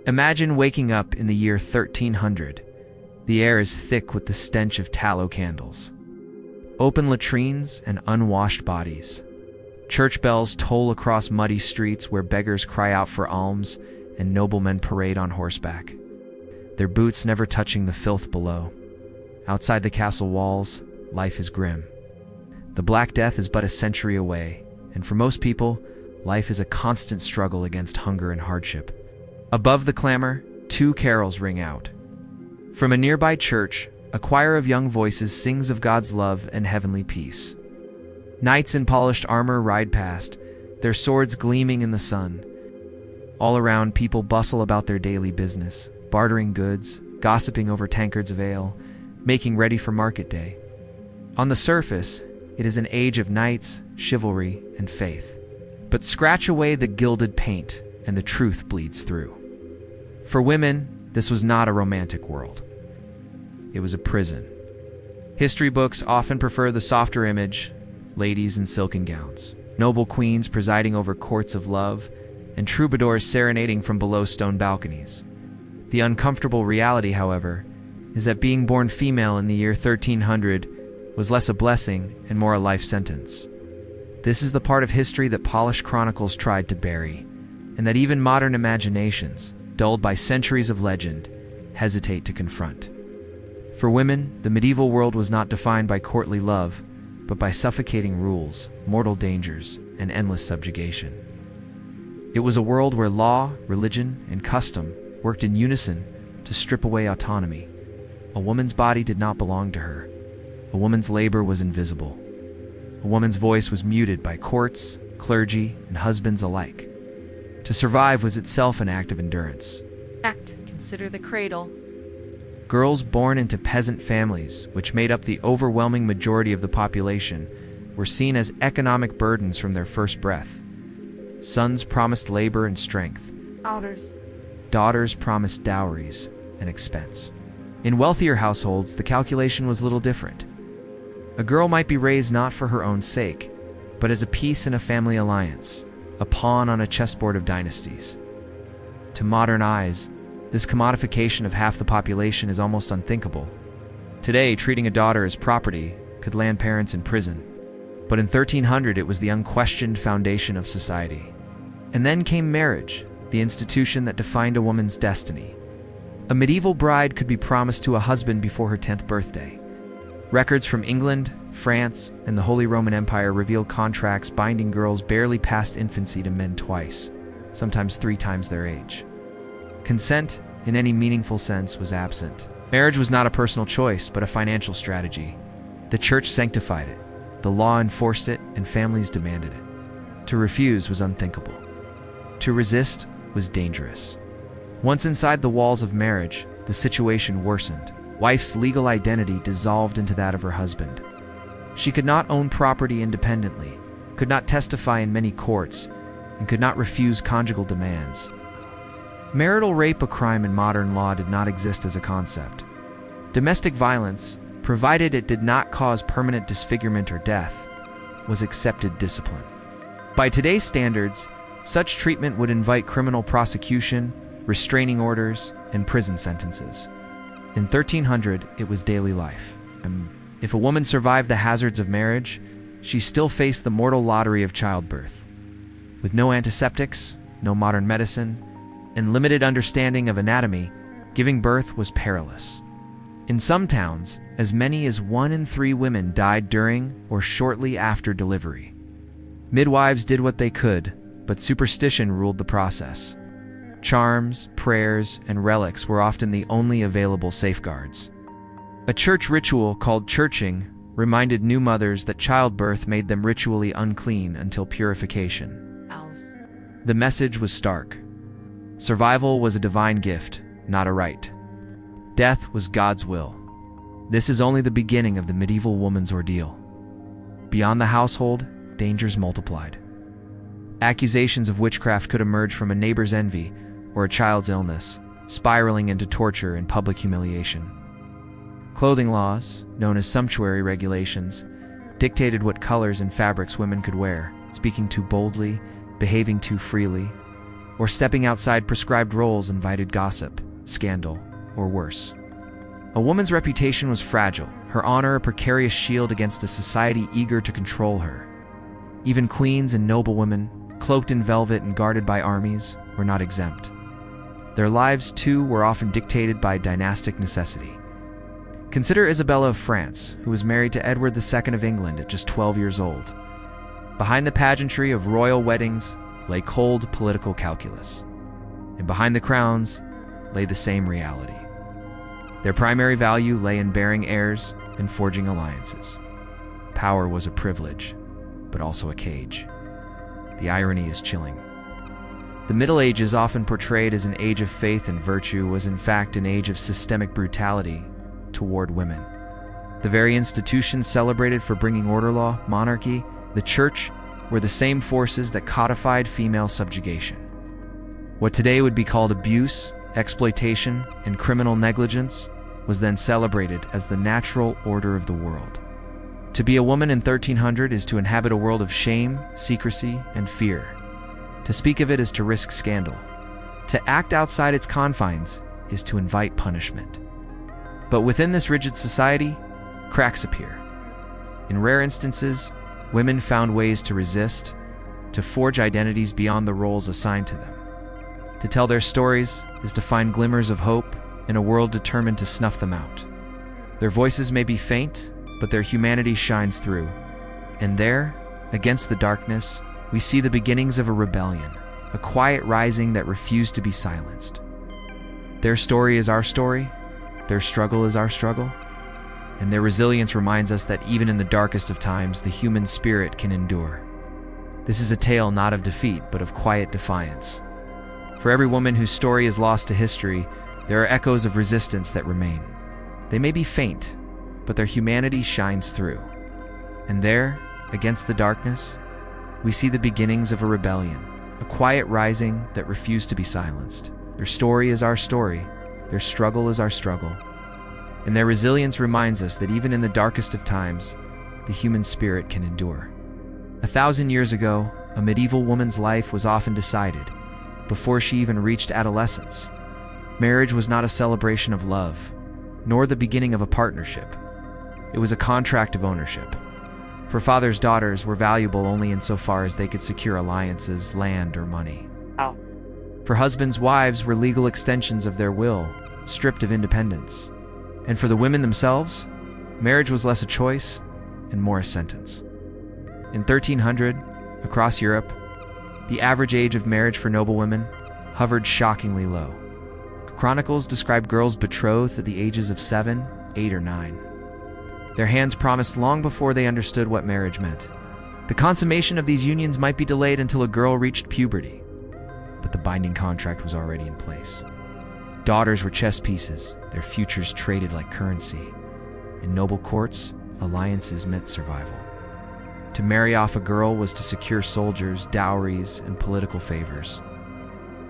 Imagine waking up in the year 1300. The air is thick with the stench of tallow candles. Open latrines and unwashed bodies. Church bells toll across muddy streets where beggars cry out for alms and noblemen parade on horseback, their boots never touching the filth below. Outside the castle walls, life is grim. The Black Death is but a century away, and for most people, life is a constant struggle against hunger and hardship. Above the clamor, two carols ring out. From a nearby church, a choir of young voices sings of God's love and heavenly peace. Knights in polished armor ride past, their swords gleaming in the sun. All around, people bustle about their daily business, bartering goods, gossiping over tankards of ale, making ready for market day. On the surface, it is an age of knights, chivalry, and faith. But scratch away the gilded paint, and the truth bleeds through. For women, this was not a romantic world. It was a prison. History books often prefer the softer image: ladies in silken gowns, noble queens presiding over courts of love, and troubadours serenading from below stone balconies. The uncomfortable reality, however, is that being born female in the year 1300 was less a blessing and more a life sentence. This is the part of history that polished chronicles tried to bury, and that even modern imaginations, dulled by centuries of legend, hesitate to confront. For women, the medieval world was not defined by courtly love, but by suffocating rules, mortal dangers, and endless subjugation. It was a world where law, religion, and custom worked in unison to strip away autonomy. A woman's body did not belong to her. A woman's labor was invisible. A woman's voice was muted by courts, clergy, and husbands alike. To survive was itself an act of endurance. Consider the cradle. Girls born into peasant families, which made up the overwhelming majority of the population, were seen as economic burdens from their first breath. Sons promised labor and strength. Daughters promised dowries and expense. In wealthier households, the calculation was little different. A girl might be raised not for her own sake, but as a piece in a family alliance, a pawn on a chessboard of dynasties. To modern eyes, this commodification of half the population is almost unthinkable. Today, treating a daughter as property could land parents in prison. But in 1300, it was the unquestioned foundation of society. And then came marriage, the institution that defined a woman's destiny. A medieval bride could be promised to a husband before her 10th birthday. Records from England, France, and the Holy Roman Empire reveal contracts binding girls barely past infancy to men twice, sometimes 3 times their age. Consent, in any meaningful sense, was absent. Marriage was not a personal choice, but a financial strategy. The church sanctified it, the law enforced it, and families demanded it. To refuse was unthinkable. To resist was dangerous. Once inside the walls of marriage, the situation worsened. Wife's legal identity dissolved into that of her husband. She could not own property independently, could not testify in many courts, and could not refuse conjugal demands. Marital rape, a crime in modern law, did not exist as a concept. Domestic violence, provided it did not cause permanent disfigurement or death, was accepted discipline. By today's standards, such treatment would invite criminal prosecution, restraining orders, and prison sentences. In 1300, it was daily life. If a woman survived the hazards of marriage, she still faced the mortal lottery of childbirth. With no antiseptics, no modern medicine, and limited understanding of anatomy, giving birth was perilous. In some towns, as many as 1 in 3 women died during or shortly after delivery. Midwives did what they could, but superstition ruled the process. Charms, prayers, and relics were often the only available safeguards. A church ritual called churching reminded new mothers that childbirth made them ritually unclean until purification. The message was stark. Survival was a divine gift, not a right. Death was God's will. This is only the beginning of the medieval woman's ordeal. Beyond the household, dangers multiplied. Accusations of witchcraft could emerge from a neighbor's envy or a child's illness, spiraling into torture and public humiliation. Clothing laws, known as sumptuary regulations, dictated what colors and fabrics women could wear, speaking too boldly, behaving too freely, or stepping outside prescribed roles invited gossip, scandal, or worse. A woman's reputation was fragile, her honor a precarious shield against a society eager to control her. Even queens and noblewomen, cloaked in velvet and guarded by armies, were not exempt. Their lives, too, were often dictated by dynastic necessity. Consider Isabella of France, who was married to Edward II of England at just 12 years old. Behind the pageantry of royal weddings lay cold political calculus. And behind the crowns lay the same reality. Their primary value lay in bearing heirs and forging alliances. Power was a privilege, but also a cage. The irony is chilling. The Middle Ages, often portrayed as an age of faith and virtue, was in fact an age of systemic brutality toward women. The very institutions celebrated for bringing order, law, monarchy, the church, were the same forces that codified female subjugation. What today would be called abuse, exploitation, and criminal negligence was then celebrated as the natural order of the world. To be a woman in 1300 is to inhabit a world of shame, secrecy, and fear. To speak of it is to risk scandal. To act outside its confines is to invite punishment. But within this rigid society, cracks appear. In rare instances, women found ways to resist, to forge identities beyond the roles assigned to them. To tell their stories is to find glimmers of hope in a world determined to snuff them out. Their voices may be faint, but their humanity shines through. And there, against the darkness, we see the beginnings of a rebellion, a quiet rising that refused to be silenced. Their story is our story, their struggle is our struggle, and their resilience reminds us that even in the darkest of times, the human spirit can endure. This is a tale not of defeat, but of quiet defiance. For every woman whose story is lost to history, there are echoes of resistance that remain. They may be faint, but their humanity shines through. And there, against the darkness, we see the beginnings of a rebellion, a quiet rising that refused to be silenced. Their story is our story, their struggle is our struggle, and their resilience reminds us that even in the darkest of times, the human spirit can endure. 1,000 years ago, a medieval woman's life was often decided before she even reached adolescence. Marriage was not a celebration of love, nor the beginning of a partnership. It was a contract of ownership. For fathers, daughters were valuable only insofar as they could secure alliances, land, or money. Ow. For husbands, wives were legal extensions of their will, stripped of independence. And for the women themselves, marriage was less a choice and more a sentence. In 1300, across Europe, the average age of marriage for noblewomen hovered shockingly low. Chronicles describe girls betrothed at the ages of 7, 8, or 9. Their hands promised long before they understood what marriage meant. The consummation of these unions might be delayed until a girl reached puberty, but the binding contract was already in place. Daughters were chess pieces, their futures traded like currency. In noble courts, alliances meant survival. To marry off a girl was to secure soldiers, dowries, and political favors.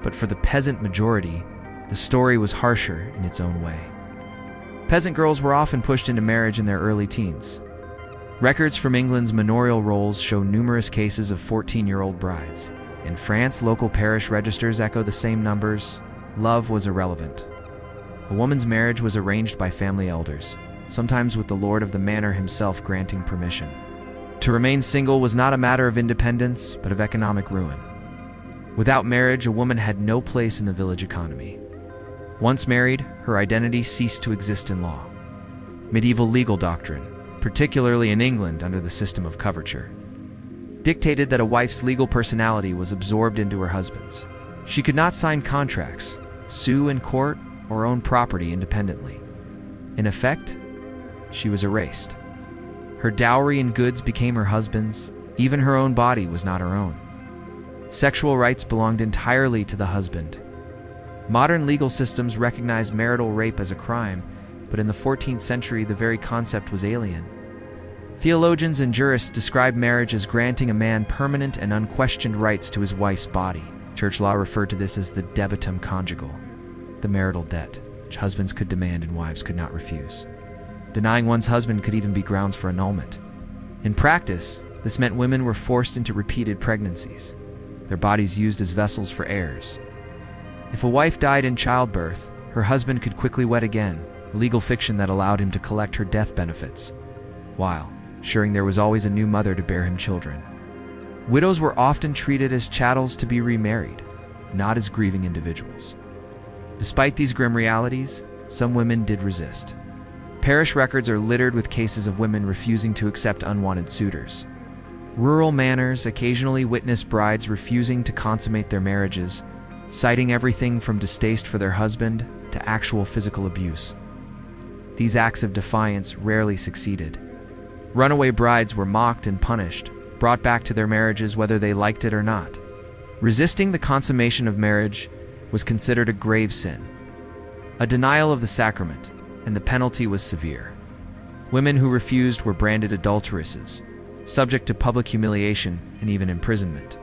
But for the peasant majority, the story was harsher in its own way. Peasant girls were often pushed into marriage in their early teens. Records from England's manorial rolls show numerous cases of 14-year-old brides. In France, local parish registers echo the same numbers. Love was irrelevant. A woman's marriage was arranged by family elders, sometimes with the lord of the manor himself granting permission. To remain single was not a matter of independence, but of economic ruin. Without marriage, a woman had no place in the village economy. Once married, her identity ceased to exist in law. Medieval legal doctrine, particularly in England under the system of coverture, dictated that a wife's legal personality was absorbed into her husband's. She could not sign contracts, sue in court, or own property independently. In effect, she was erased. Her dowry and goods became her husband's. Even her own body was not her own. Sexual rights belonged entirely to the husband. Modern legal systems recognize marital rape as a crime, but in the 14th century the very concept was alien. Theologians and jurists describe marriage as granting a man permanent and unquestioned rights to his wife's body. Church law referred to this as the debitum conjugal, the marital debt, which husbands could demand and wives could not refuse. Denying one's husband could even be grounds for annulment. In practice, this meant women were forced into repeated pregnancies. their bodies used as vessels for heirs. If a wife died in childbirth, her husband could quickly wed again, a legal fiction that allowed him to collect her death benefits, while ensuring there was always a new mother to bear him children. Widows were often treated as chattels to be remarried, not as grieving individuals. Despite these grim realities, some women did resist. Parish records are littered with cases of women refusing to accept unwanted suitors. Rural manors occasionally witness brides refusing to consummate their marriages, citing everything from distaste for their husband to actual physical abuse. These acts of defiance rarely succeeded. Runaway brides were mocked and punished, brought back to their marriages whether they liked it or not. Resisting the consummation of marriage was considered a grave sin, a denial of the sacrament, and the penalty was severe. Women who refused were branded adulteresses, subject to public humiliation and even imprisonment.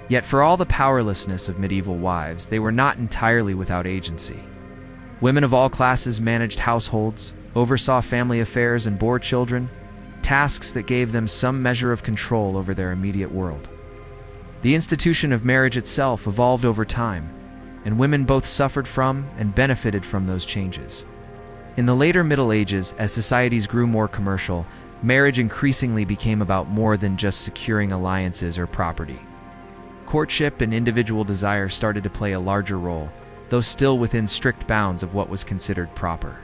Yet for all the powerlessness of medieval wives, they were not entirely without agency. Women of all classes managed households, oversaw family affairs, and bore children, tasks that gave them some measure of control over their immediate world. The institution of marriage itself evolved over time, and women both suffered from and benefited from those changes. In the later Middle Ages, as societies grew more commercial, marriage increasingly became about more than just securing alliances or property. Courtship and individual desire started to play a larger role, though still within strict bounds of what was considered proper.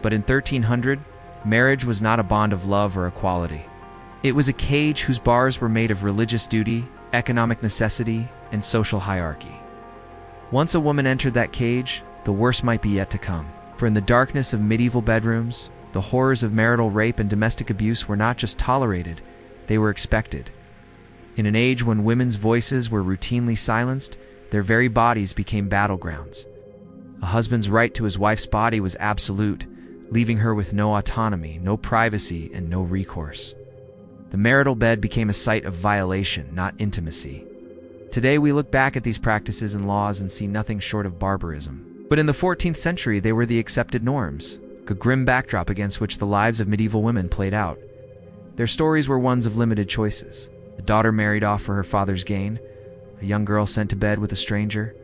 But in 1300, marriage was not a bond of love or equality. It was a cage whose bars were made of religious duty, economic necessity, and social hierarchy. Once a woman entered that cage, the worst might be yet to come. For in the darkness of medieval bedrooms, the horrors of marital rape and domestic abuse were not just tolerated, they were expected. In an age when women's voices were routinely silenced, their very bodies became battlegrounds. A husband's right to his wife's body was absolute, leaving her with no autonomy, no privacy, and no recourse. The marital bed became a site of violation, not intimacy. Today we look back at these practices and laws and see nothing short of barbarism. But in the 14th century, they were the accepted norms, a grim backdrop against which the lives of medieval women played out. Their stories were ones of limited choices. A daughter married off for her father's gain, a young girl sent to bed with a stranger,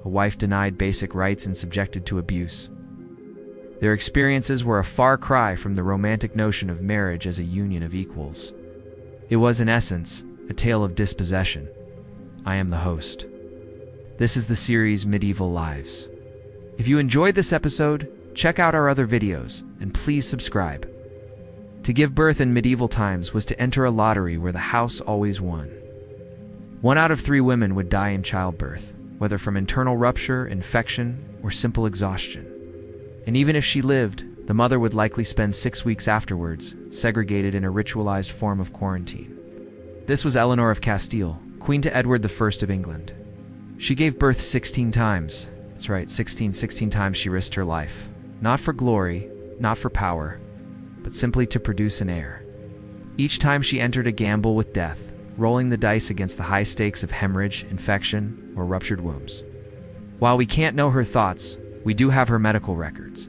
a wife denied basic rights and subjected to abuse. Their experiences were a far cry from the romantic notion of marriage as a union of equals. It was, in essence, a tale of dispossession. I am the host. This is the series Medieval Lives. If you enjoyed this episode, check out our other videos, and please subscribe. To give birth in medieval times was to enter a lottery where the house always won. 1 out of 3 women would die in childbirth, whether from internal rupture, infection, or simple exhaustion. And even if she lived, the mother would likely spend 6 weeks afterwards, segregated in a ritualized form of quarantine. This was Eleanor of Castile, Queen to Edward I of England. She gave birth 16 times. That's right, 16 times she risked her life. Not for glory, not for power, but simply to produce an heir. Each time she entered a gamble with death, rolling the dice against the high stakes of hemorrhage, infection, or ruptured wombs. While we can't know her thoughts, we do have her medical records.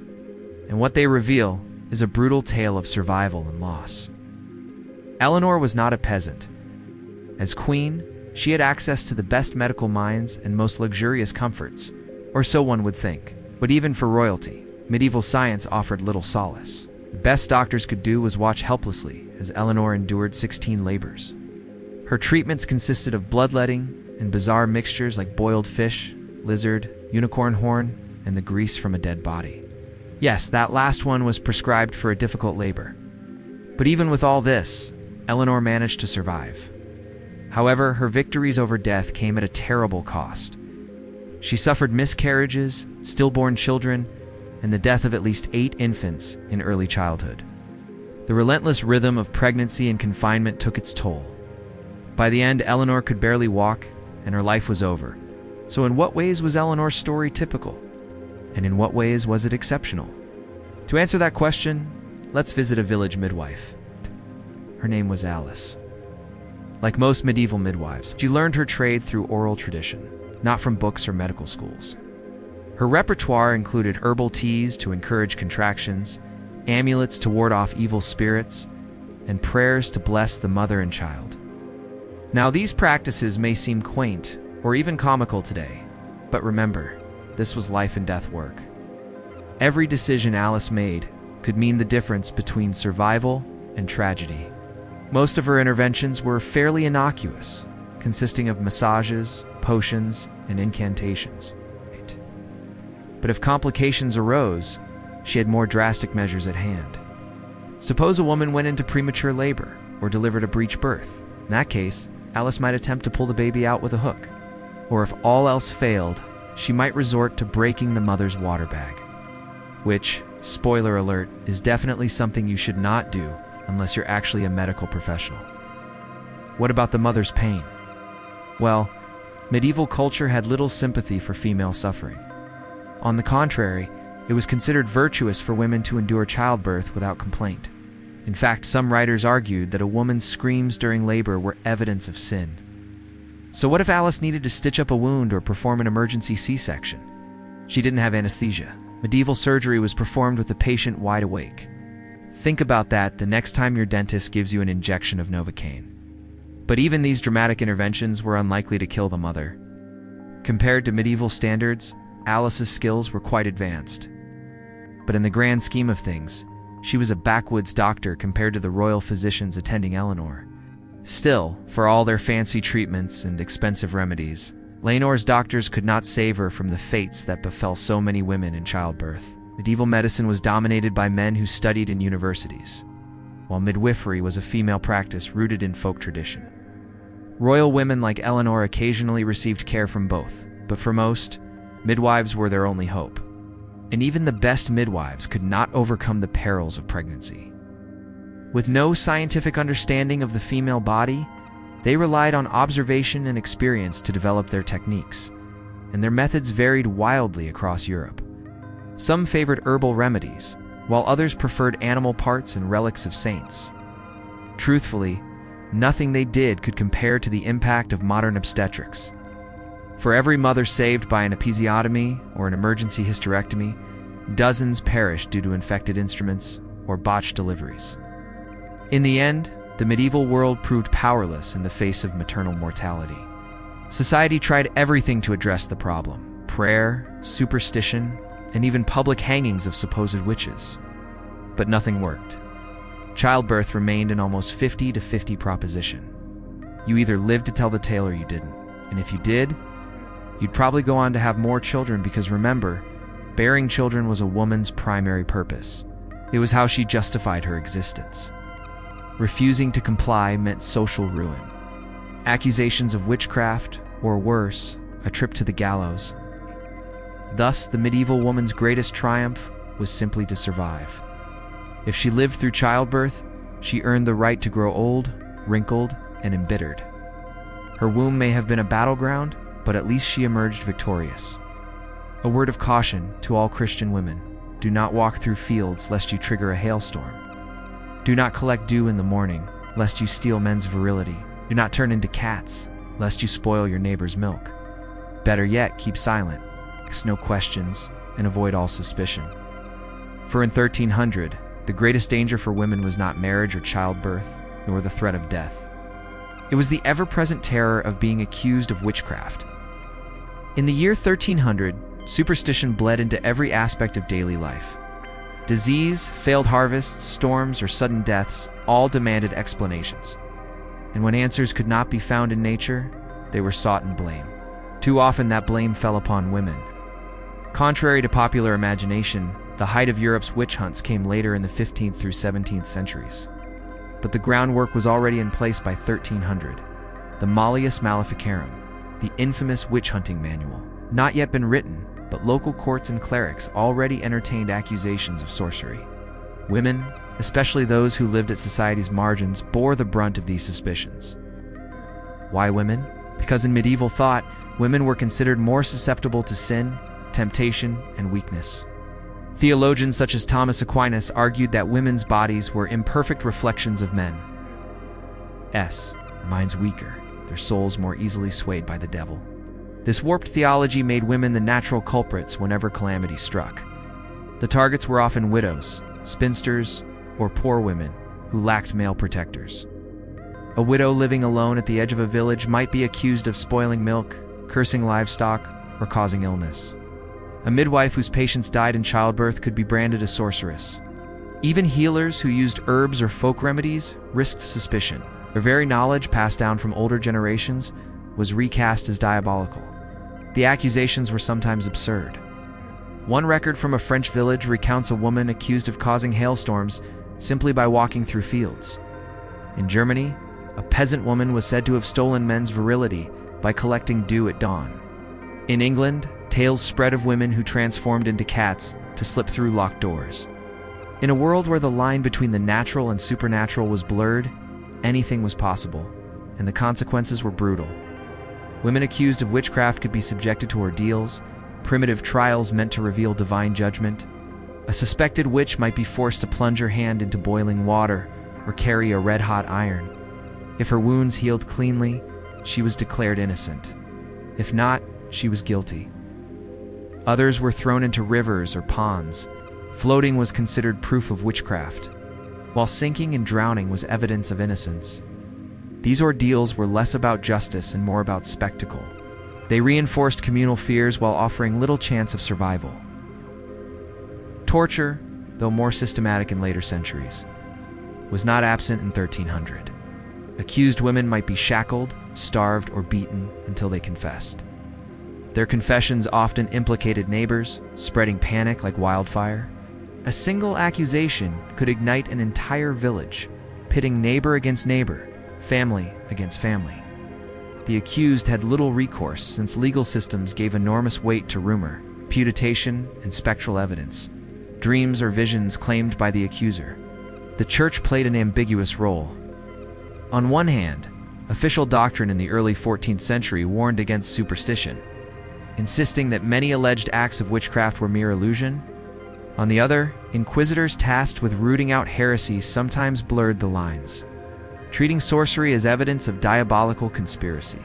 And what they reveal is a brutal tale of survival and loss. Eleanor was not a peasant. As queen, she had access to the best medical minds and most luxurious comforts, or so one would think. But even for royalty, medieval science offered little solace. The best doctors could do was watch helplessly as Eleanor endured 16 labors. Her treatments consisted of bloodletting and bizarre mixtures like boiled fish, lizard, unicorn horn, and the grease from a dead body. Yes, that last one was prescribed for a difficult labor. But even with all this, Eleanor managed to survive. However, her victories over death came at a terrible cost. She suffered miscarriages, stillborn children, and the death of at least 8 infants in early childhood. The relentless rhythm of pregnancy and confinement took its toll. By the end, Eleanor could barely walk, and her life was over. So in what ways was Eleanor's story typical? And in what ways was it exceptional? To answer that question, let's visit a village midwife. Her name was Alice. Like most medieval midwives, she learned her trade through oral tradition, not from books or medical schools. Her repertoire included herbal teas to encourage contractions, amulets to ward off evil spirits, and prayers to bless the mother and child. Now, these practices may seem quaint or even comical today, but remember, this was life and death work. Every decision Alice made could mean the difference between survival and tragedy. Most of her interventions were fairly innocuous, consisting of massages, potions, and incantations. But if complications arose, she had more drastic measures at hand. Suppose a woman went into premature labor or delivered a breech birth. In that case, Alice might attempt to pull the baby out with a hook. Or if all else failed, she might resort to breaking the mother's water bag. Which, spoiler alert, is definitely something you should not do unless you're actually a medical professional. What about the mother's pain? Well, medieval culture had little sympathy for female suffering. On the contrary, it was considered virtuous for women to endure childbirth without complaint. In fact, some writers argued that a woman's screams during labor were evidence of sin. So what if Alice needed to stitch up a wound or perform an emergency C-section? She didn't have anesthesia. Medieval surgery was performed with the patient wide awake. Think about that the next time your dentist gives you an injection of Novocaine. But even these dramatic interventions were unlikely to kill the mother. Compared to medieval standards, Alice's skills were quite advanced. But in the grand scheme of things, she was a backwoods doctor compared to the royal physicians attending Eleanor. Still, for all their fancy treatments and expensive remedies, Leonor's doctors could not save her from the fates that befell so many women in childbirth. Medieval medicine was dominated by men who studied in universities, while midwifery was a female practice rooted in folk tradition. Royal women like Eleanor occasionally received care from both, but for most, midwives were their only hope. And even the best midwives could not overcome the perils of pregnancy. With no scientific understanding of the female body, they relied on observation and experience to develop their techniques, and their methods varied wildly across Europe. Some favored herbal remedies, while others preferred animal parts and relics of saints. Truthfully, nothing they did could compare to the impact of modern obstetrics. For every mother saved by an episiotomy or an emergency hysterectomy, dozens perished due to infected instruments or botched deliveries. In the end, the medieval world proved powerless in the face of maternal mortality. Society tried everything to address the problem: prayer, superstition, and even public hangings of supposed witches. But nothing worked. Childbirth remained an almost 50-50 proposition. You either lived to tell the tale or you didn't. And if you did, you'd probably go on to have more children because remember, bearing children was a woman's primary purpose. It was how she justified her existence. Refusing to comply meant social ruin. Accusations of witchcraft, or worse, a trip to the gallows. Thus, the medieval woman's greatest triumph was simply to survive. If she lived through childbirth, she earned the right to grow old, wrinkled, and embittered. Her womb may have been a battleground, but at least she emerged victorious. A word of caution to all Christian women: do not walk through fields lest you trigger a hailstorm. Do not collect dew in the morning, lest you steal men's virility. Do not turn into cats, lest you spoil your neighbor's milk. Better yet, keep silent, ask no questions, and avoid all suspicion. For in 1300, the greatest danger for women was not marriage or childbirth, nor the threat of death. It was the ever-present terror of being accused of witchcraft. In the year 1300, superstition bled into every aspect of daily life. Disease, failed harvests, storms, or sudden deaths all demanded explanations. And when answers could not be found in nature, they were sought in blame. Too often that blame fell upon women. Contrary to popular imagination, the height of Europe's witch hunts came later in the 15th through 17th centuries. But the groundwork was already in place by 1300. The Malleus Maleficarum, the infamous witch hunting manual, not yet been written, but local courts and clerics already entertained accusations of sorcery. Women, especially those who lived at society's margins, bore the brunt of these suspicions. Why women? Because in medieval thought, women were considered more susceptible to sin, temptation, and weakness. Theologians such as Thomas Aquinas argued that women's bodies were imperfect reflections of men's. Minds weaker, their souls more easily swayed by the devil. This warped theology made women the natural culprits whenever calamity struck. The targets were often widows, spinsters, or poor women who lacked male protectors. A widow living alone at the edge of a village might be accused of spoiling milk, cursing livestock, or causing illness. A midwife whose patients died in childbirth could be branded a sorceress. Even healers who used herbs or folk remedies risked suspicion. Their very knowledge, passed down from older generations, was recast as diabolical. The accusations were sometimes absurd. One record from a French village recounts a woman accused of causing hailstorms simply by walking through fields. In Germany, a peasant woman was said to have stolen men's virility by collecting dew at dawn. In England, tales spread of women who transformed into cats to slip through locked doors. In a world where the line between the natural and supernatural was blurred, anything was possible, and the consequences were brutal. Women accused of witchcraft could be subjected to ordeals, primitive trials meant to reveal divine judgment. A suspected witch might be forced to plunge her hand into boiling water or carry a red-hot iron. If her wounds healed cleanly, she was declared innocent. If not, she was guilty. Others were thrown into rivers or ponds. Floating was considered proof of witchcraft, while sinking and drowning was evidence of innocence. These ordeals were less about justice and more about spectacle. They reinforced communal fears while offering little chance of survival. Torture, though more systematic in later centuries, was not absent in 1300. Accused women might be shackled, starved, or beaten until they confessed. Their confessions often implicated neighbors, spreading panic like wildfire. A single accusation could ignite an entire village, pitting neighbor against neighbor, family against family. The accused had little recourse since legal systems gave enormous weight to rumor, imputation, and spectral evidence, dreams or visions claimed by the accuser. The church played an ambiguous role. On one hand, official doctrine in the early 14th century warned against superstition, insisting that many alleged acts of witchcraft were mere illusion. On the other, inquisitors tasked with rooting out heresy sometimes blurred the lines, treating sorcery as evidence of diabolical conspiracy.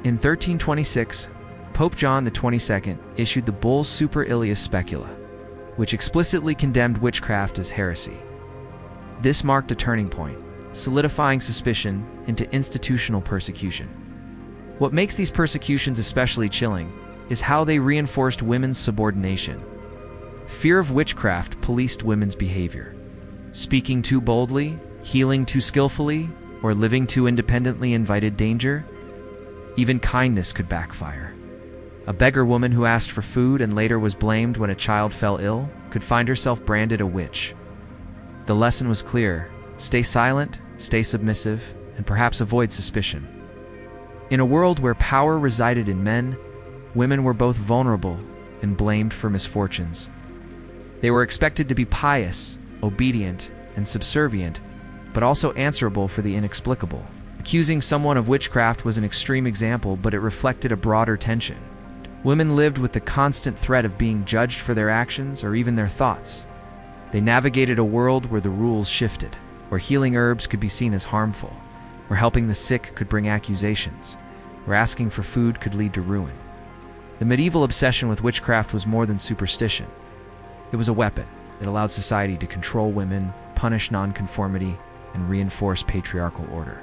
In 1326, Pope John XXII issued the bull Super Ilius Specula, which explicitly condemned witchcraft as heresy. This marked a turning point, solidifying suspicion into institutional persecution. What makes these persecutions especially chilling is how they reinforced women's subordination. Fear of witchcraft policed women's behavior. Speaking too boldly, healing too skillfully, or living too independently invited danger. Even kindness could backfire. A beggar woman who asked for food and later was blamed when a child fell ill could find herself branded a witch. The lesson was clear: stay silent, stay submissive, and perhaps avoid suspicion. In a world where power resided in men, women were both vulnerable and blamed for misfortunes. They were expected to be pious, obedient, and subservient, but also answerable for the inexplicable. Accusing someone of witchcraft was an extreme example, but it reflected a broader tension. Women lived with the constant threat of being judged for their actions or even their thoughts. They navigated a world where the rules shifted, where healing herbs could be seen as harmful, where helping the sick could bring accusations, where asking for food could lead to ruin. The medieval obsession with witchcraft was more than superstition. It was a weapon. It allowed society to control women, punish nonconformity, and reinforce patriarchal order.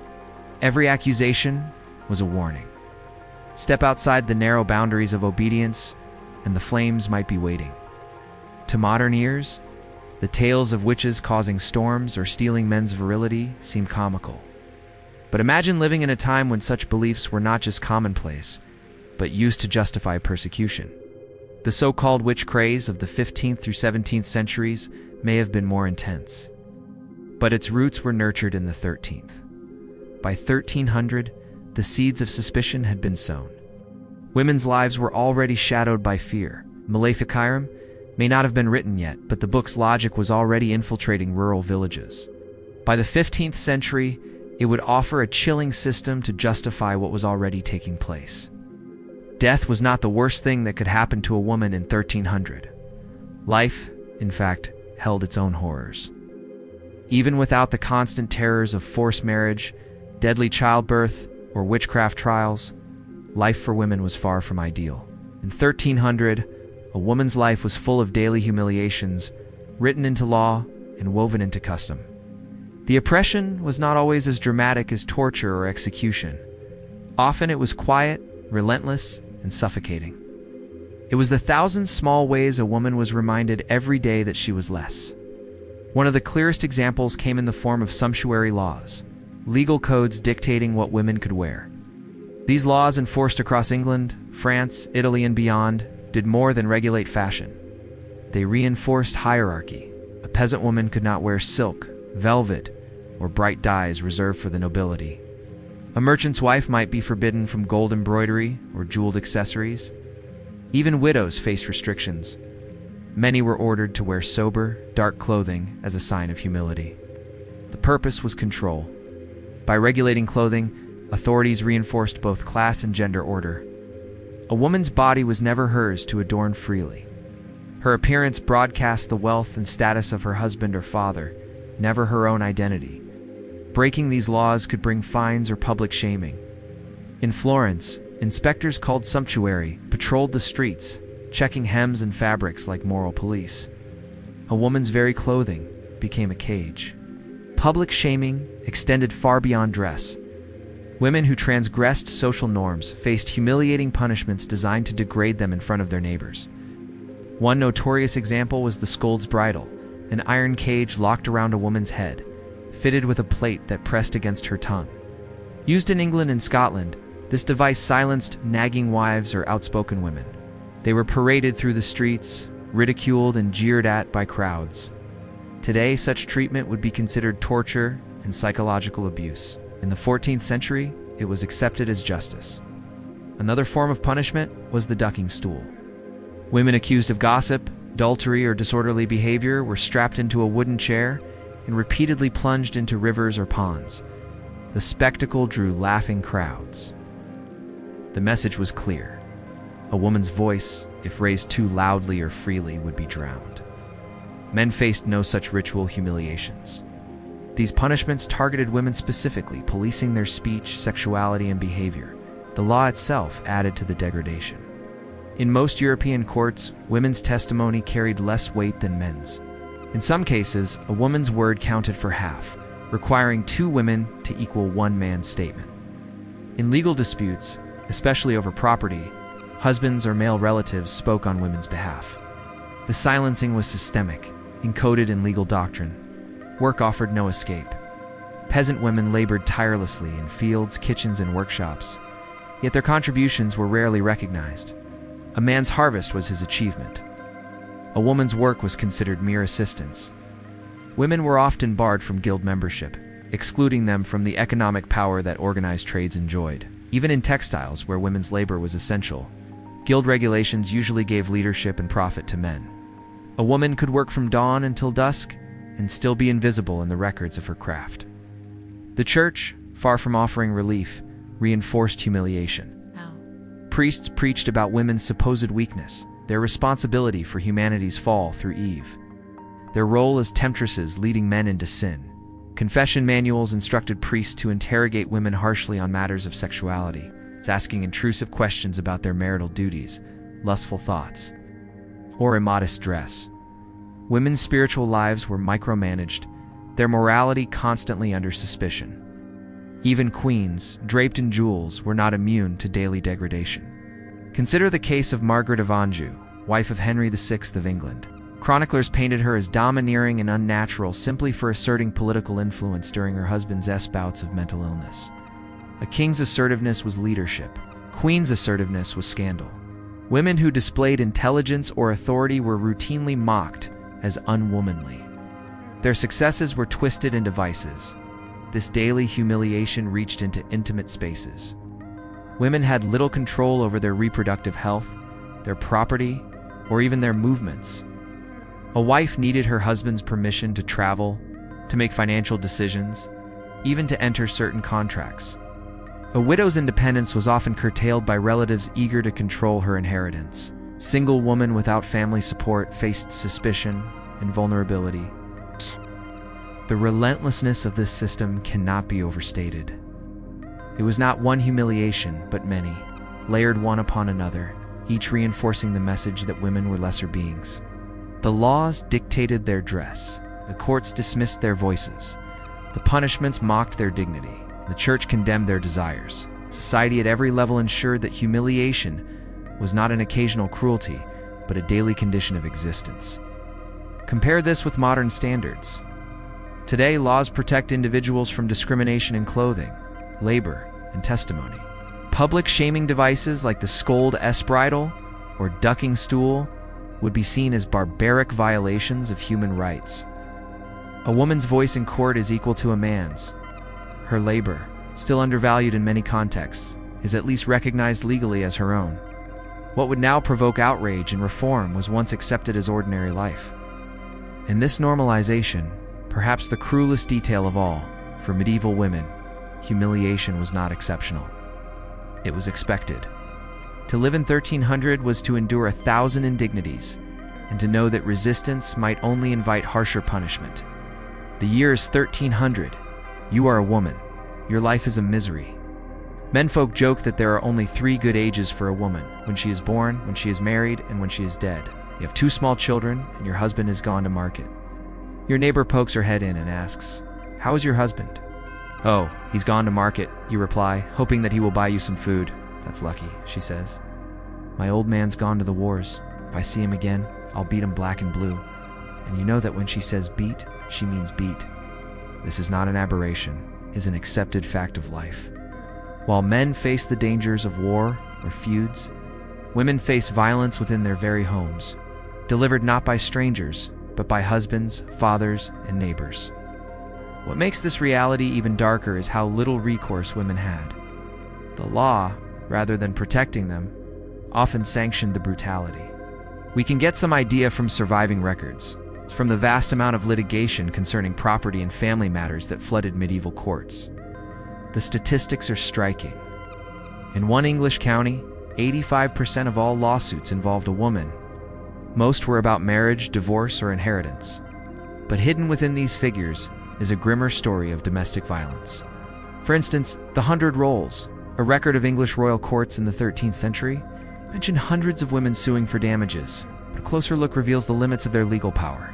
Every accusation was a warning. Step outside the narrow boundaries of obedience, and the flames might be waiting. To modern ears, the tales of witches causing storms or stealing men's virility seem comical. But imagine living in a time when such beliefs were not just commonplace, but used to justify persecution. The so-called witch craze of the 15th through 17th centuries may have been more intense, but its roots were nurtured in the 13th. By 1300, the seeds of suspicion had been sown. Women's lives were already shadowed by fear. Maleficarum may not have been written yet, but the book's logic was already infiltrating rural villages. By the 15th century, it would offer a chilling system to justify what was already taking place. Death was not the worst thing that could happen to a woman in 1300. Life, in fact, held its own horrors. Even without the constant terrors of forced marriage, deadly childbirth, or witchcraft trials, life for women was far from ideal. In 1300, a woman's life was full of daily humiliations, written into law and woven into custom. The oppression was not always as dramatic as torture or execution. Often it was quiet, relentless, and suffocating. It was the thousand small ways a woman was reminded every day that she was less. One of the clearest examples came in the form of sumptuary laws, legal codes dictating what women could wear. These laws, enforced across England, France, Italy, and beyond, did more than regulate fashion. They reinforced hierarchy. A peasant woman could not wear silk, velvet, or bright dyes reserved for the nobility. A merchant's wife might be forbidden from gold embroidery or jeweled accessories. Even widows faced restrictions. Many were ordered to wear sober, dark clothing as a sign of humility. The purpose was control. By regulating clothing, authorities reinforced both class and gender order. A woman's body was never hers to adorn freely. Her appearance broadcast the wealth and status of her husband or father, never her own identity. Breaking these laws could bring fines or public shaming. In Florence, inspectors called sumptuary patrolled the streets, checking hems and fabrics like moral police. A woman's very clothing became a cage. Public shaming extended far beyond dress. Women who transgressed social norms faced humiliating punishments designed to degrade them in front of their neighbors. One notorious example was the scold's bridle, an iron cage locked around a woman's head, fitted with a plate that pressed against her tongue. Used in England and Scotland, this device silenced nagging wives or outspoken women. They were paraded through the streets, ridiculed and jeered at by crowds. Today, such treatment would be considered torture and psychological abuse. In the 14th century, it was accepted as justice. Another form of punishment was the ducking stool. Women accused of gossip, adultery, or disorderly behavior were strapped into a wooden chair and repeatedly plunged into rivers or ponds. The spectacle drew laughing crowds. The message was clear. A woman's voice, if raised too loudly or freely, would be drowned. Men faced no such ritual humiliations. These punishments targeted women specifically, policing their speech, sexuality, and behavior. The law itself added to the degradation. In most European courts, women's testimony carried less weight than men's. In some cases, a woman's word counted for half, requiring 2 women to equal 1 man's statement. In legal disputes, especially over property, husbands or male relatives spoke on women's behalf. The silencing was systemic, encoded in legal doctrine. Work offered no escape. Peasant women labored tirelessly in fields, kitchens, and workshops, yet their contributions were rarely recognized. A man's harvest was his achievement. A woman's work was considered mere assistance. Women were often barred from guild membership, excluding them from the economic power that organized trades enjoyed. Even in textiles, where women's labor was essential, guild regulations usually gave leadership and profit to men. A woman could work from dawn until dusk and still be invisible in the records of her craft. The church, far from offering relief, reinforced humiliation. Priests preached about women's supposed weakness, their responsibility for humanity's fall through Eve, their role as temptresses leading men into sin. Confession manuals instructed priests to interrogate women harshly on matters of sexuality, asking intrusive questions about their marital duties, lustful thoughts, or immodest dress. Women's spiritual lives were micromanaged, their morality constantly under suspicion. Even queens, draped in jewels, were not immune to daily degradation. Consider the case of Margaret of Anjou, wife of Henry VI of England. Chroniclers painted her as domineering and unnatural simply for asserting political influence during her husband's bouts of mental illness. A king's assertiveness was leadership. Queen's assertiveness was scandal. Women who displayed intelligence or authority were routinely mocked as unwomanly. Their successes were twisted into vices. This daily humiliation reached into intimate spaces. Women had little control over their reproductive health, their property, or even their movements. A wife needed her husband's permission to travel, to make financial decisions, even to enter certain contracts. A widow's independence was often curtailed by relatives eager to control her inheritance. A single woman without family support faced suspicion and vulnerability. The relentlessness of this system cannot be overstated. It was not one humiliation, but many, layered one upon another, each reinforcing the message that women were lesser beings. The laws dictated their dress. The courts dismissed their voices. The The punishments mocked their dignity. The church condemned their desires. Society at every level ensured that humiliation was not an occasional cruelty, but a daily condition of existence. Compare this with modern standards. Today, laws protect individuals from discrimination in clothing, labor, and testimony. Public shaming devices like the scold bridle or ducking stool would be seen as barbaric violations of human rights. A woman's voice in court is equal to a man's. Her labor, still undervalued in many contexts, is at least recognized legally as her own. What would now provoke outrage and reform was once accepted as ordinary life. In this normalization, perhaps the cruelest detail of all, for medieval women, humiliation was not exceptional. It was expected. To live in 1300 was to endure 1,000 indignities, and to know that resistance might only invite harsher punishment. The year is 1300. You are a woman. Your life is a misery. Menfolk joke that there are only 3 good ages for a woman: when she is born, when she is married, and when she is dead. You have 2 small children, and your husband has gone to market. Your neighbor pokes her head in and asks, "How is your husband?" "Oh, he's gone to market," you reply, hoping that he will buy you some food. "That's lucky," she says. "My old man's gone to the wars. If I see him again, I'll beat him black and blue." And you know that when she says beat, she means beat. This is not an aberration, it is an accepted fact of life. While men face the dangers of war or feuds, women face violence within their very homes, delivered not by strangers, but by husbands, fathers, and neighbors. What makes this reality even darker is how little recourse women had. The law, rather than protecting them, often sanctioned the brutality. We can get some idea from surviving records, from the vast amount of litigation concerning property and family matters that flooded medieval courts. The statistics are striking. In one English county, 85% of all lawsuits involved a woman. Most were about marriage, divorce, or inheritance. But hidden within these figures is a grimmer story of domestic violence. For instance, the 100 Rolls, a record of English royal courts in the 13th century, mention hundreds of women suing for damages, but a closer look reveals the limits of their legal power.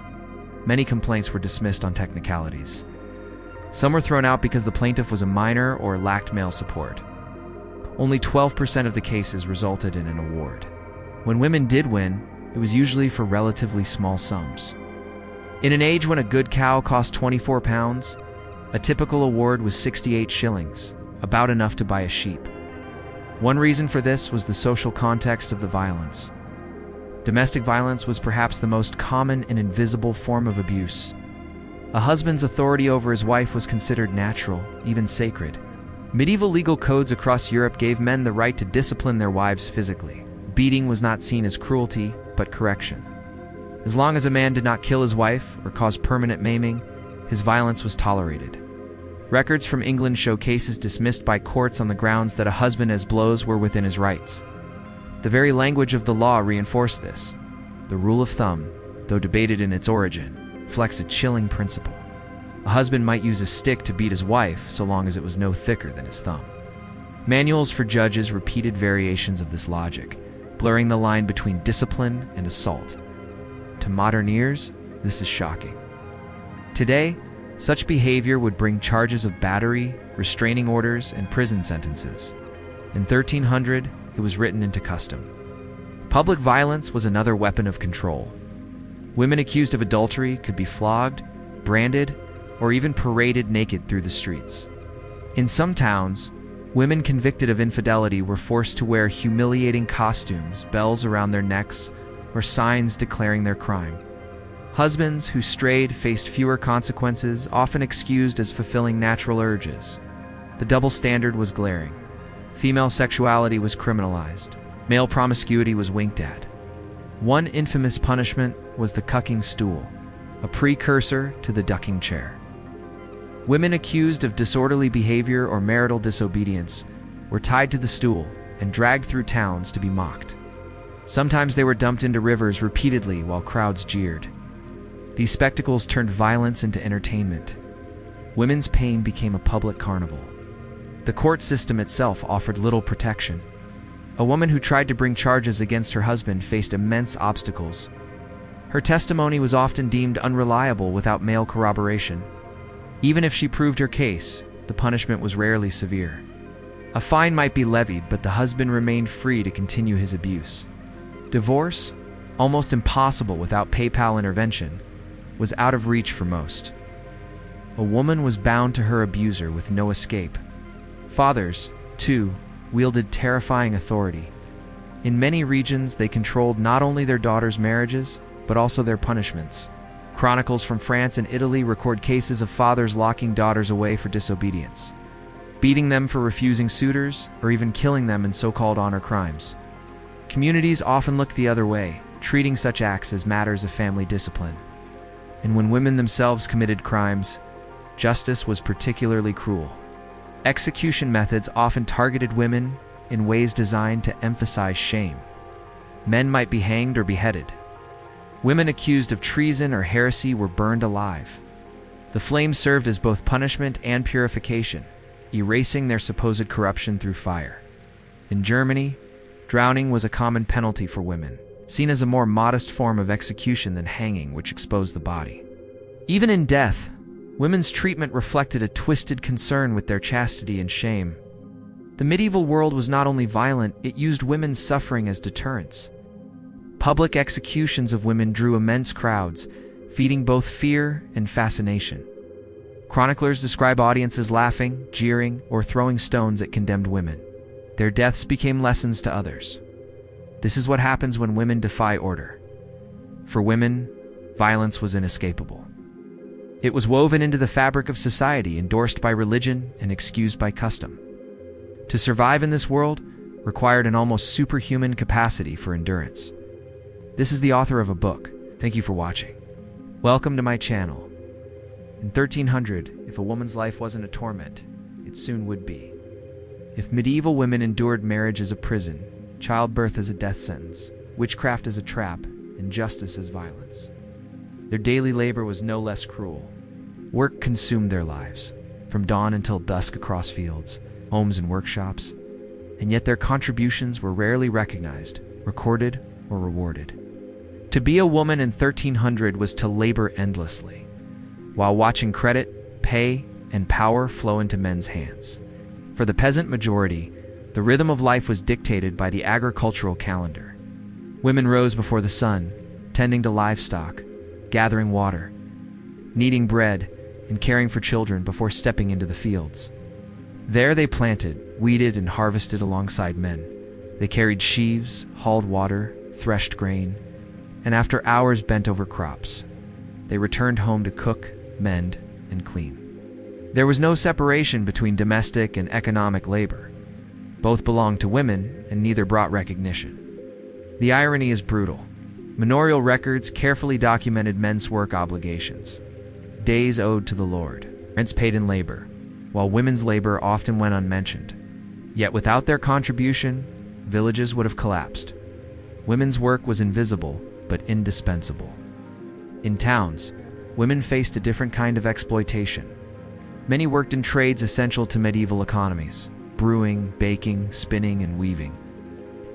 Many complaints were dismissed on technicalities. Some were thrown out because the plaintiff was a minor or lacked male support. Only 12% of the cases resulted in an award. When women did win, it was usually for relatively small sums. In an age when a good cow cost 24 pounds, a typical award was 68 shillings, about enough to buy a sheep. One reason for this was the social context of the violence. Domestic violence was perhaps the most common and invisible form of abuse. A husband's authority over his wife was considered natural, even sacred. Medieval legal codes across Europe gave men the right to discipline their wives physically. Beating was not seen as cruelty, but correction. As long as a man did not kill his wife or cause permanent maiming, his violence was tolerated. Records from England show cases dismissed by courts on the grounds that a husband's blows were within his rights. The very language of the law reinforced this. The rule of thumb, though debated in its origin, reflects a chilling principle. A husband might use a stick to beat his wife so long as it was no thicker than his thumb. Manuals for judges repeated variations of this logic, blurring the line between discipline and assault. To modern ears, this is shocking. Today, such behavior would bring charges of battery, restraining orders, and prison sentences. In 1300, it was written into custom. Public violence was another weapon of control. Women accused of adultery could be flogged, branded, or even paraded naked through the streets. In some towns, women convicted of infidelity were forced to wear humiliating costumes, bells around their necks, or signs declaring their crime. Husbands who strayed faced fewer consequences, often excused as fulfilling natural urges. The double standard was glaring. Female sexuality was criminalized. Male promiscuity was winked at. One infamous punishment was the cucking stool, a precursor to the ducking chair. Women accused of disorderly behavior or marital disobedience were tied to the stool and dragged through towns to be mocked. Sometimes they were dumped into rivers repeatedly while crowds jeered. These spectacles turned violence into entertainment. Women's pain became a public carnival. The court system itself offered little protection. A woman who tried to bring charges against her husband faced immense obstacles. Her testimony was often deemed unreliable without male corroboration. Even if she proved her case, the punishment was rarely severe. A fine might be levied, but the husband remained free to continue his abuse. Divorce, almost impossible without PayPal intervention, was out of reach for most. A woman was bound to her abuser with no escape. Fathers, too, wielded terrifying authority. In many regions, they controlled not only their daughters' marriages, but also their punishments. Chronicles from France and Italy record cases of fathers locking daughters away for disobedience, beating them for refusing suitors, or even killing them in so-called honor crimes. Communities often looked the other way, treating such acts as matters of family discipline. And when women themselves committed crimes, justice was particularly cruel. Execution methods often targeted women in ways designed to emphasize shame. Men might be hanged or beheaded. Women accused of treason or heresy were burned alive. The flames served as both punishment and purification, erasing their supposed corruption through fire. In Germany, drowning was a common penalty for women, seen as a more modest form of execution than hanging, which exposed the body. Even in death, women's treatment reflected a twisted concern with their chastity and shame. The medieval world was not only violent, it used women's suffering as deterrence. Public executions of women drew immense crowds, feeding both fear and fascination. Chroniclers describe audiences laughing, jeering, or throwing stones at condemned women. Their deaths became lessons to others. This is what happens when women defy order. For women, violence was inescapable. It was woven into the fabric of society, endorsed by religion and excused by custom. To survive in this world required an almost superhuman capacity for endurance. This is the author of a book. Thank you for watching. Welcome to my channel. In 1300, if a woman's life wasn't a torment, it soon would be. If medieval women endured marriage as a prison, childbirth as a death sentence, witchcraft as a trap, and justice as violence, their daily labor was no less cruel. Work consumed their lives, from dawn until dusk across fields, homes, and workshops, and yet their contributions were rarely recognized, recorded, or rewarded. To be a woman in 1300 was to labor endlessly, while watching credit, pay, and power flow into men's hands. For the peasant majority, the rhythm of life was dictated by the agricultural calendar. Women rose before the sun, tending to livestock, gathering water, kneading bread, and caring for children before stepping into the fields. There they planted, weeded, and harvested alongside men. They carried sheaves, hauled water, threshed grain, and after hours bent over crops, they returned home to cook, mend, and clean. There was no separation between domestic and economic labor. Both belonged to women, and neither brought recognition. The irony is brutal. Manorial records carefully documented men's work obligations, days owed to the Lord, rents paid in labor, while women's labor often went unmentioned. Yet without their contribution, villages would have collapsed. Women's work was invisible, but indispensable. In towns, women faced a different kind of exploitation. Many worked in trades essential to medieval economies: brewing, baking, spinning, and weaving.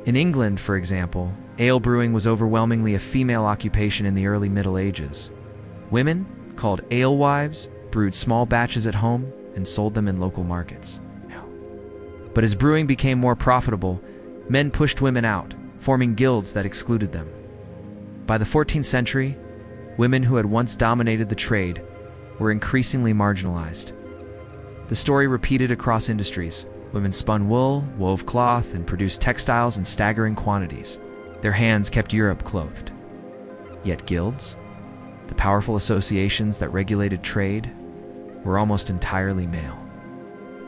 In England, for example, ale brewing was overwhelmingly a female occupation in the early Middle Ages. Women, called alewives, brewed small batches at home and sold them in local markets. But as brewing became more profitable, men pushed women out, forming guilds that excluded them. By the 14th century, women who had once dominated the trade were increasingly marginalized. The story repeated across industries. Women spun wool, wove cloth, and produced textiles in staggering quantities. Their hands kept Europe clothed. Yet guilds, the powerful associations that regulated trade, were almost entirely male.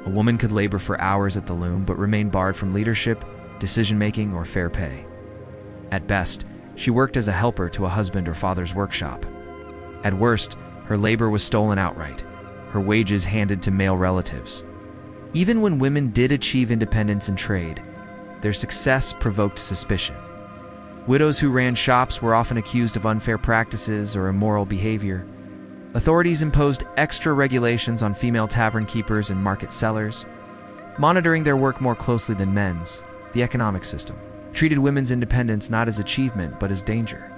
A woman could labor for hours at the loom but remain barred from leadership, decision-making, or fair pay. At best, she worked as a helper to a husband or father's workshop. At worst, her labor was stolen outright, her wages handed to male relatives. Even when women did achieve independence in trade, their success provoked suspicion. Widows who ran shops were often accused of unfair practices or immoral behavior. Authorities imposed extra regulations on female tavern keepers and market sellers, monitoring their work more closely than men's. The economic system treated women's independence not as achievement but as danger.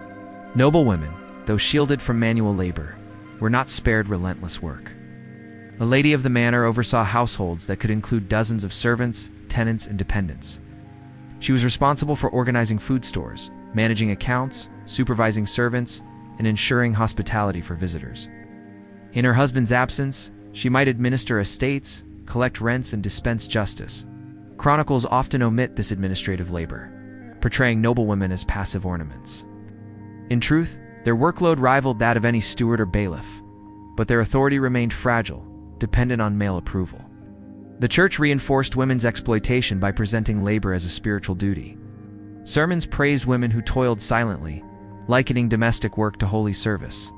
Noble women, though shielded from manual labor, were not spared relentless work. A lady of the manor oversaw households that could include dozens of servants, tenants, and dependents. She was responsible for organizing food stores, managing accounts, supervising servants, and ensuring hospitality for visitors. In her husband's absence, she might administer estates, collect rents, and dispense justice. Chronicles often omit this administrative labor, portraying noblewomen as passive ornaments. In truth, their workload rivaled that of any steward or bailiff, but their authority remained fragile, dependent on male approval. The church reinforced women's exploitation by presenting labor as a spiritual duty. Sermons praised women who toiled silently, likening domestic work to holy service.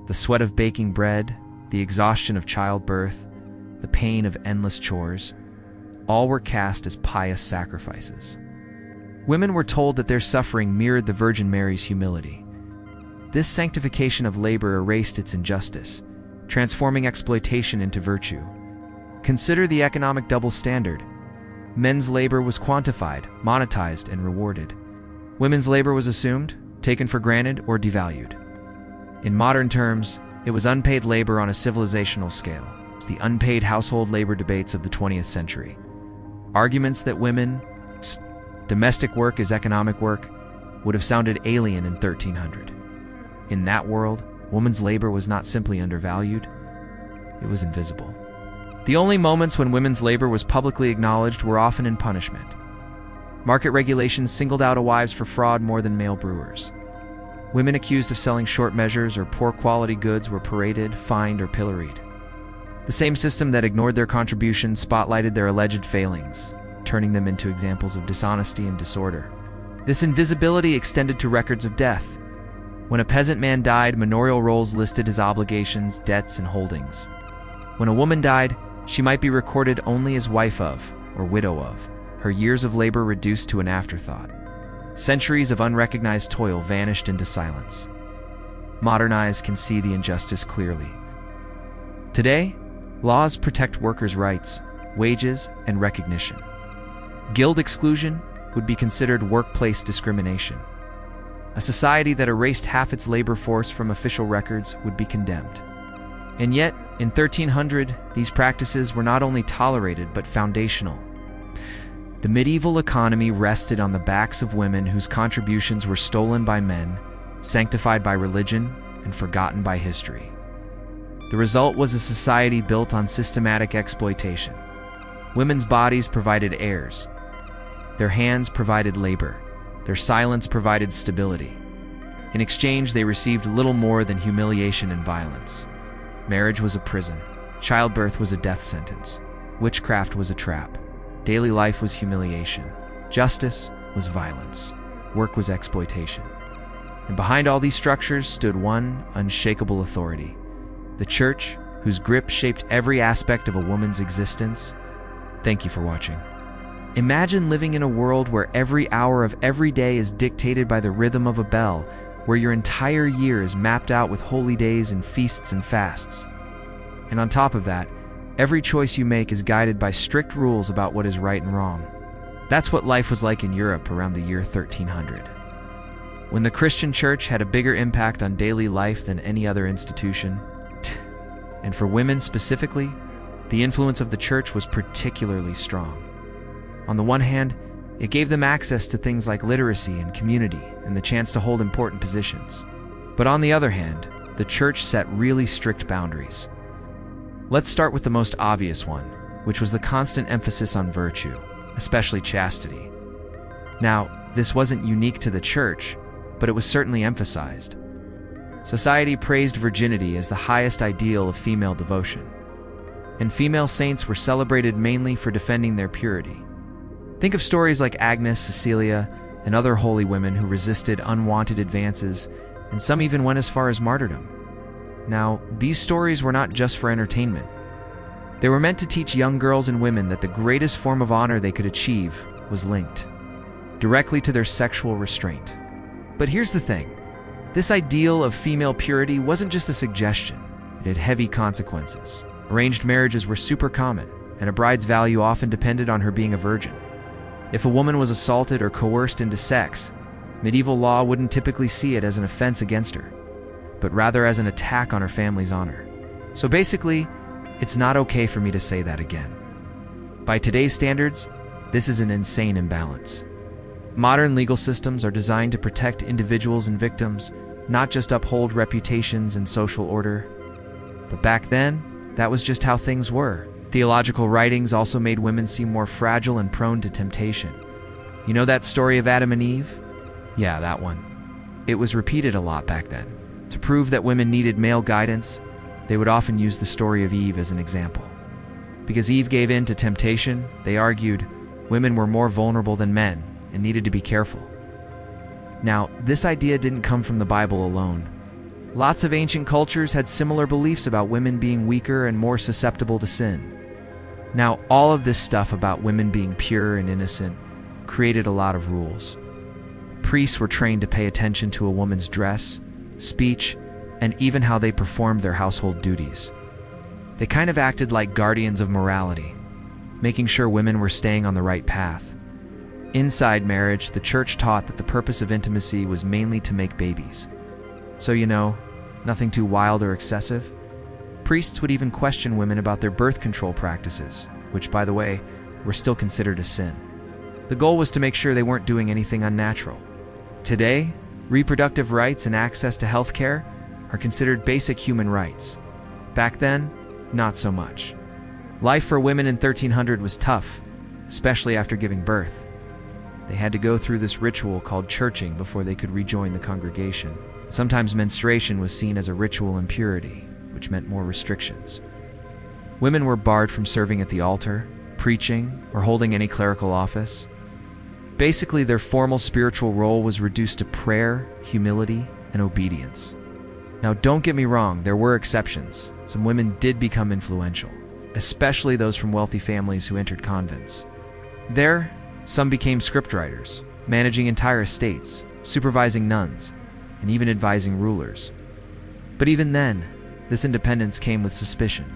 The sweat of baking bread, the exhaustion of childbirth, the pain of endless chores, all were cast as pious sacrifices. Women were told that their suffering mirrored the Virgin Mary's humility. This sanctification of labor erased its injustice, transforming exploitation into virtue. Consider the economic double standard. Men's labor was quantified, monetized, and rewarded. Women's labor was assumed, taken for granted, or devalued. In modern terms, it was unpaid labor on a civilizational scale. It's the unpaid household labor debates of the 20th century. Arguments that domestic work is economic work would have sounded alien in 1300. In that world, women's labor was not simply undervalued, it was invisible. The only moments when women's labor was publicly acknowledged were often in punishment. Market regulations singled out wives for fraud more than male brewers. Women accused of selling short measures or poor quality goods were paraded, fined, or pilloried. The same system that ignored their contributions spotlighted their alleged failings, turning them into examples of dishonesty and disorder. This invisibility extended to records of death. When a peasant man died, manorial rolls listed his obligations, debts, and holdings. When a woman died, she might be recorded only as wife of, or widow of, her years of labor reduced to an afterthought. Centuries of unrecognized toil vanished into silence. Modern eyes can see the injustice clearly. Today, laws protect workers' rights, wages, and recognition. Guild exclusion would be considered workplace discrimination. A society that erased half its labor force from official records would be condemned. And yet, in 1300, these practices were not only tolerated but foundational. The medieval economy rested on the backs of women whose contributions were stolen by men, sanctified by religion, and forgotten by history. The result was a society built on systematic exploitation. Women's bodies provided heirs. Their hands provided labor. Their silence provided stability. In exchange, they received little more than humiliation and violence. Marriage was a prison. Childbirth was a death sentence. Witchcraft was a trap. Daily life was humiliation. Justice was violence. Work was exploitation. And behind all these structures stood one unshakable authority: the church, whose grip shaped every aspect of a woman's existence. Thank you for watching. Imagine living in a world where every hour of every day is dictated by the rhythm of a bell, where your entire year is mapped out with holy days and feasts and fasts. And on top of that, every choice you make is guided by strict rules about what is right and wrong. That's what life was like in Europe around the year 1300. When the Christian church had a bigger impact on daily life than any other institution. And for women specifically, the influence of the church was particularly strong. On the one hand, it gave them access to things like literacy and community and the chance to hold important positions. But on the other hand, the church set really strict boundaries. Let's start with the most obvious one, which was the constant emphasis on virtue, especially chastity. Now, this wasn't unique to the church, but it was certainly emphasized. Society praised virginity as the highest ideal of female devotion, and female saints were celebrated mainly for defending their purity. Think of stories like Agnes, Cecilia, and other holy women who resisted unwanted advances, and some even went as far as martyrdom. Now, these stories were not just for entertainment. They were meant to teach young girls and women that the greatest form of honor they could achieve was linked directly to their sexual restraint. But here's the thing. This ideal of female purity wasn't just a suggestion. It had heavy consequences. Arranged marriages were super common, and a bride's value often depended on her being a virgin. If a woman was assaulted or coerced into sex, medieval law wouldn't typically see it as an offense against her, but rather as an attack on her family's honor. So basically, It's not okay for me to say that again. By today's standards, this is an insane imbalance. Modern legal systems are designed to protect individuals and victims, not just uphold reputations and social order. But back then, that was just how things were. Theological writings also made women seem more fragile and prone to temptation. You know that story of Adam and Eve? Yeah, that one. It was repeated a lot back then. To prove that women needed male guidance, they would often use the story of Eve as an example. Because Eve gave in to temptation, they argued, women were more vulnerable than men and needed to be careful. Now, this idea didn't come from the Bible alone. Lots of ancient cultures had similar beliefs about women being weaker and more susceptible to sin. Now, all of this stuff about women being pure and innocent created a lot of rules. Priests were trained to pay attention to a woman's dress, speech, and even how they performed their household duties. They kind of acted like guardians of morality, making sure women were staying on the right path. Inside marriage, the church taught that the purpose of intimacy was mainly to make babies. So, nothing too wild or excessive. Priests would even question women about their birth control practices, which, by the way, were still considered a sin. The goal was to make sure they weren't doing anything unnatural. Today, reproductive rights and access to health care are considered basic human rights. Back then, not so much. Life for women in 1300 was tough, especially after giving birth. They had to go through this ritual called churching before they could rejoin the congregation. Sometimes menstruation was seen as a ritual impurity, which meant more restrictions. Women were barred from serving at the altar, preaching, or holding any clerical office. Basically, their formal spiritual role was reduced to prayer, humility, and obedience. Now, don't get me wrong, there were exceptions. Some women did become influential, especially those from wealthy families who entered convents. There, some became scriptwriters, managing entire estates, supervising nuns, and even advising rulers. But even then, this independence came with suspicion.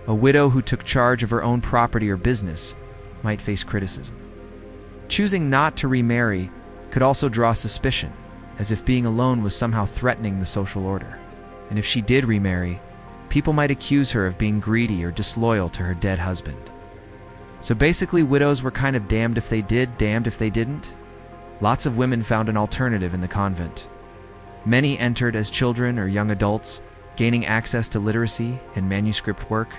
A widow who took charge of her own property or business might face criticism. Choosing not to remarry could also draw suspicion, as if being alone was somehow threatening the social order. And if she did remarry, people might accuse her of being greedy or disloyal to her dead husband. So basically, widows were kind of damned if they did, damned if they didn't. Lots of women found an alternative in the convent. Many entered as children or young adults, gaining access to literacy and manuscript work.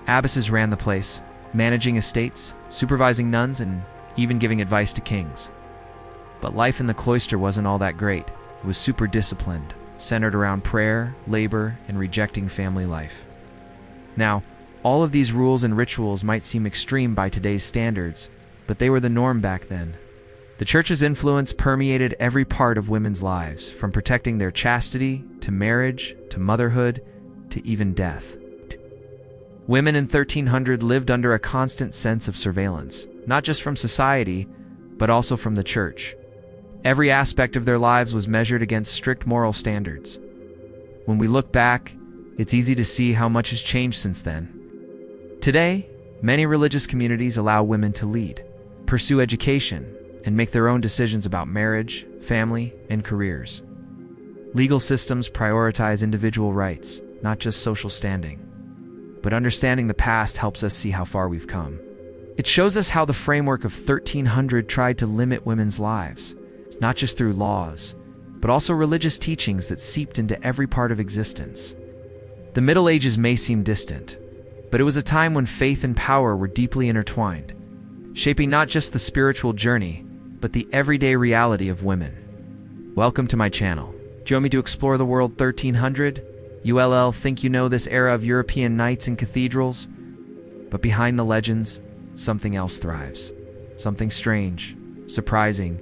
Abbesses ran the place, managing estates, supervising nuns, and even giving advice to kings. But life in the cloister wasn't all that great. It was super disciplined, centered around prayer, labor, and rejecting family life. Now, all of these rules and rituals might seem extreme by today's standards, but they were the norm back then. The church's influence permeated every part of women's lives, from protecting their chastity, to marriage, to motherhood, to even death. Women in 1300 lived under a constant sense of surveillance, not just from society, but also from the church. Every aspect of their lives was measured against strict moral standards. When we look back, it's easy to see how much has changed since then. Today, many religious communities allow women to lead, pursue education, and make their own decisions about marriage, family, and careers. Legal systems prioritize individual rights, not just social standing. But understanding the past helps us see how far we've come. It shows us how the framework of 1300 tried to limit women's lives, not just through laws, but also religious teachings that seeped into every part of existence. The Middle Ages may seem distant, but it was a time when faith and power were deeply intertwined, shaping not just the spiritual journey, but the everyday reality of women. Welcome to my channel. Join me to explore the world 1300. ULL think you know this era of European knights and cathedrals, but behind the legends, something else thrives. Something strange, surprising,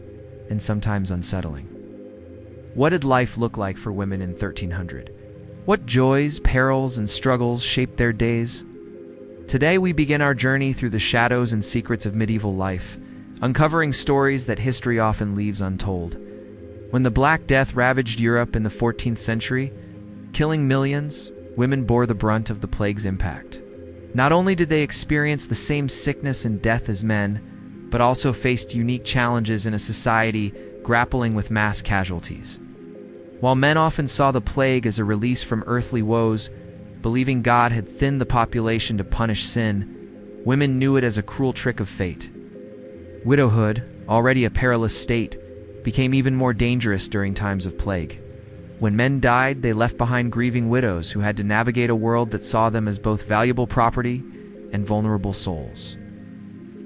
and sometimes unsettling. What did life look like for women in 1300? What joys, perils, and struggles shaped their days? Today we begin our journey through the shadows and secrets of medieval life, uncovering stories that history often leaves untold. When the Black Death ravaged Europe in the 14th century, killing millions, women bore the brunt of the plague's impact. Not only did they experience the same sickness and death as men, but also faced unique challenges in a society grappling with mass casualties. While men often saw the plague as a release from earthly woes, believing God had thinned the population to punish sin, women knew it as a cruel trick of fate. Widowhood, already a perilous state, became even more dangerous during times of plague. When men died, they left behind grieving widows who had to navigate a world that saw them as both valuable property and vulnerable souls.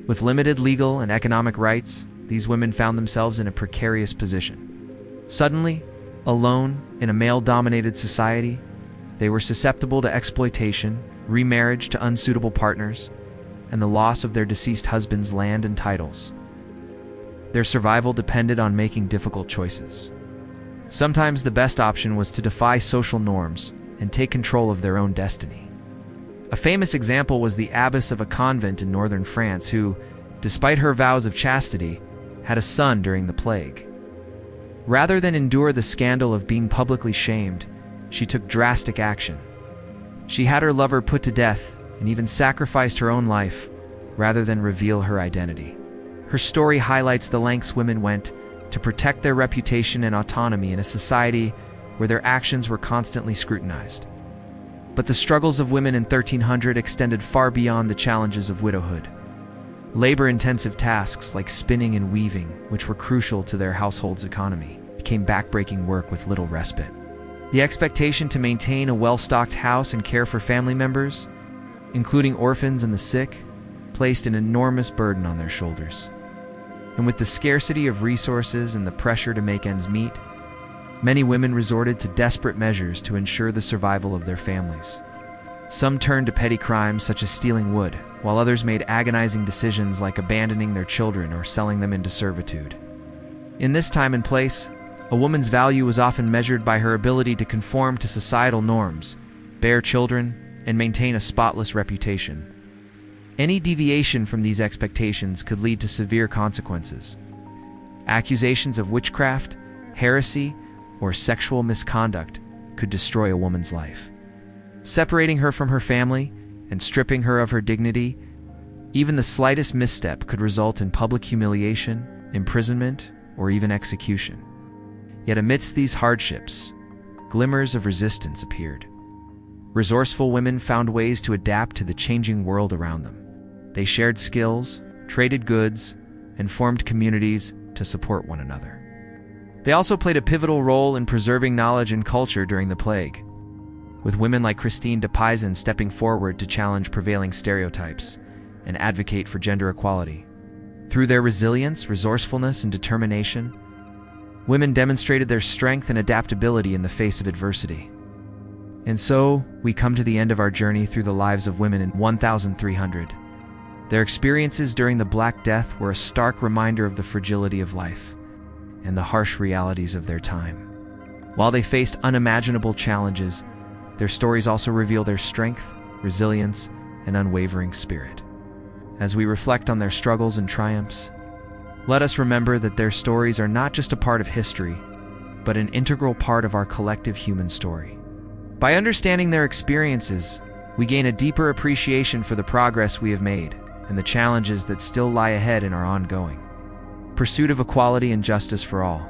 With limited legal and economic rights, these women found themselves in a precarious position. Suddenly, alone in a male-dominated society, they were susceptible to exploitation, remarriage to unsuitable partners, and the loss of their deceased husband's land and titles. Their survival depended on making difficult choices. Sometimes the best option was to defy social norms and take control of their own destiny. A famous example was the abbess of a convent in northern France who, despite her vows of chastity, had a son during the plague. Rather than endure the scandal of being publicly shamed, she took drastic action. She had her lover put to death and even sacrificed her own life rather than reveal her identity. Her story highlights the lengths women went to protect their reputation and autonomy in a society where their actions were constantly scrutinized. But the struggles of women in 1300 extended far beyond the challenges of widowhood. Labor-intensive tasks like spinning and weaving, which were crucial to their household's economy, became backbreaking work with little respite. The expectation to maintain a well-stocked house and care for family members, including orphans and the sick, placed an enormous burden on their shoulders. And with the scarcity of resources and the pressure to make ends meet, many women resorted to desperate measures to ensure the survival of their families. Some turned to petty crimes such as stealing wood, while others made agonizing decisions like abandoning their children or selling them into servitude. In this time and place, a woman's value was often measured by her ability to conform to societal norms, bear children, and maintain a spotless reputation. Any deviation from these expectations could lead to severe consequences. Accusations of witchcraft, heresy, or sexual misconduct could destroy a woman's life. Separating her from her family and stripping her of her dignity, even the slightest misstep could result in public humiliation, imprisonment, or even execution. Yet amidst these hardships, glimmers of resistance appeared. Resourceful women found ways to adapt to the changing world around them. They shared skills, traded goods, and formed communities to support one another. They also played a pivotal role in preserving knowledge and culture during the plague, with women like Christine de Pizan stepping forward to challenge prevailing stereotypes and advocate for gender equality. Through their resilience, resourcefulness, and determination, women demonstrated their strength and adaptability in the face of adversity. And so, we come to the end of our journey through the lives of women in 1300. Their experiences during the Black Death were a stark reminder of the fragility of life and the harsh realities of their time. While they faced unimaginable challenges, their stories also reveal their strength, resilience, and unwavering spirit. As we reflect on their struggles and triumphs, let us remember that their stories are not just a part of history, but an integral part of our collective human story. By understanding their experiences, we gain a deeper appreciation for the progress we have made and the challenges that still lie ahead in our ongoing pursuit of equality and justice for all.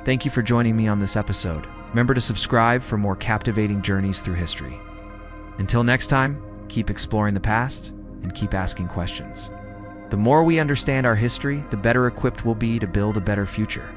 Thank you for joining me on this episode. Remember to subscribe for more captivating journeys through history. Until next time, keep exploring the past and keep asking questions. The more we understand our history, the better equipped we'll be to build a better future.